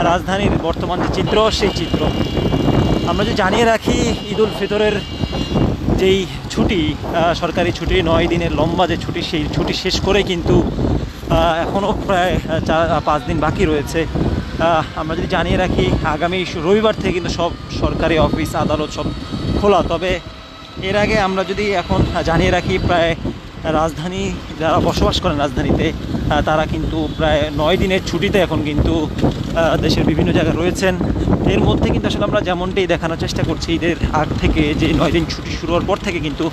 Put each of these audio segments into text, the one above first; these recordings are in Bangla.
রাজধানীর বর্তমান যে চিত্র সেই চিত্র। আমরা যে জানিয়ে রাখি ঈদ উল ফিতরের যেই ছুটি, সরকারি ছুটি 9 দিনের লম্বা যে ছুটি, সেই ছুটি শেষ করে কিন্তু এখনও প্রায় 4-5 দিন বাকি রয়েছে। আমরা যদি জানিয়ে রাখি আগামী রবিবার থেকে কিন্তু সব সরকারি অফিস আদালত সব খোলা। তবে এর আগে আমরা যদি এখন জানিয়ে রাখি প্রায় রাজধানী যারা বসবাস করেন রাজধানীতে তারা কিন্তু প্রায় 9 দিনের ছুটিতে এখন কিন্তু দেশের বিভিন্ন জায়গায় রয়েছেন। এর মধ্যে কিন্তু আসলে আমরা যেমনটাই দেখানোর চেষ্টা করছি ঈদের আগ থেকে যে 9 দিন ছুটি শুরু হওয়ার পর থেকে কিন্তু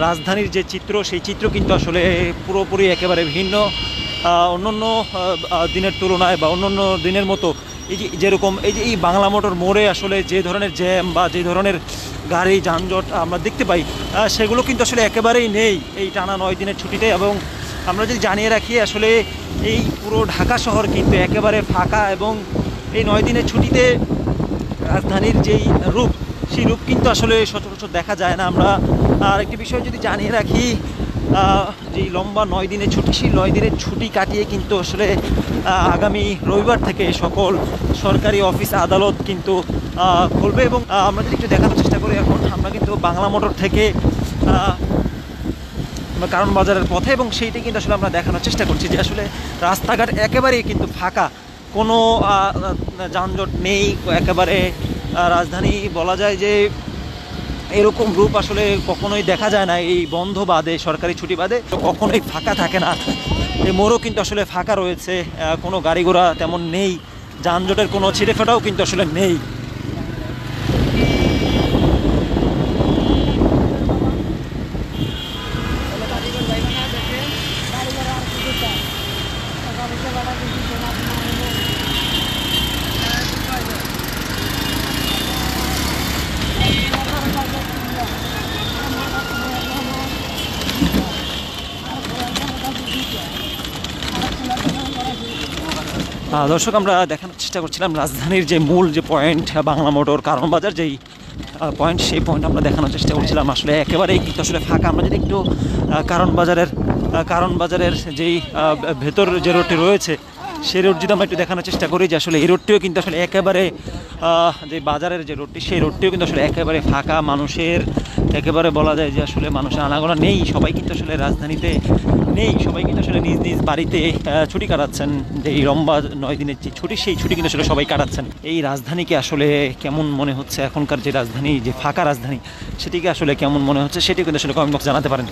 রাজধানীর যে চিত্র সেই চিত্র কিন্তু আসলে পুরোপুরি একেবারে ভিন্ন। অন্যান্য দিনের তুলনায় বা অন্যান্য দিনের মতো এই যে যেরকম এই যে এই বাংলা মোটর মোড়ে আসলে যে ধরনের জ্যাম বা যে ধরনের গাড়ি যানজট আমরা দেখতে পাই সেগুলো কিন্তু আসলে একেবারেই নেই এই টানা 9 দিনের ছুটিতে। এবং আমরা যদি জানিয়ে রাখি আসলে এই পুরো ঢাকা শহর কিন্তু একেবারে ফাঁকা এবং এই 9 দিনের ছুটিতে রাজধানীর যেই রূপ সেই রূপ কিন্তু আসলে সচরাচর দেখা যায় না। আমরা আর একটি বিষয় যদি জানিয়ে রাখি যেই লম্বা 9 দিনের ছুটি, সেই 9 দিনের ছুটি কাটিয়ে কিন্তু আসলে আগামী রবিবার থেকে সকল সরকারি অফিস আদালত কিন্তু খুলবে। এবং আমরা যদি একটু দেখানোর চেষ্টা করি এখন আমরা কিন্তু বাংলা মোটর থেকে কারণ বাজারের পথে, এবং সেইটাই কিন্তু আসলে আমরা দেখানোর চেষ্টা করছি যে আসলে রাস্তাঘাট একেবারেই কিন্তু ফাঁকা, কোনো যানজট নেই একেবারে। রাজধানী বলা যায় যে এরকম রূপ আসলে কখনোই দেখা যায় না, এই বন্ধ বাদে সরকারি ছুটি বাদে কখনোই ফাঁকা থাকে না। এই মোড়ও কিন্তু আসলে ফাঁকা রয়েছে, কোনো গাড়ি ঘোড়া তেমন নেই, যানজটের কোনো ছিঁড়েফাটাও কিন্তু আসলে নেই। দর্শক, আমরা দেখানোর চেষ্টা করছিলাম রাজধানীর যে মূল যে পয়েন্ট বাংলা মোটর কারণ বাজার যেই পয়েন্ট, সেই পয়েন্ট আমরা দেখানোর চেষ্টা করছিলাম। আসলে একেবারেই কিন্তু আসলে ফাঁকা। আমরা যদি একটু কারণ বাজারের যেই ভেতর যে রোডটি রয়েছে সেই রোড যদি আমরা একটু দেখানোর চেষ্টা করি যে আসলে এই রোডটিও কিন্তু আসলে একেবারে যে বাজারের যে রোডটি সেই রোডটিও কিন্তু আসলে একেবারে ফাঁকা। মানুষের একেবারে বলা যায় যে আসলে মানুষের আনাগোনা নেই, সবাই কিন্তু আসলে রাজধানীতে নেই, সবাই কিন্তু আসলে নিজ নিজ বাড়িতে ছুটি কাটাচ্ছেন। যে এই লম্বা 9 দিনের যে ছুটি সেই ছুটি কিন্তু আসলে সবাই কাটাচ্ছেন। এই রাজধানীকে আসলে কেমন মনে হচ্ছে, এখনকার যে রাজধানী যে ফাঁকা রাজধানী সেটিকে আসলে কেমন মনে হচ্ছে সেটি কিন্তু আসলে কমেন্ট বক্সে জানাতে পারেন।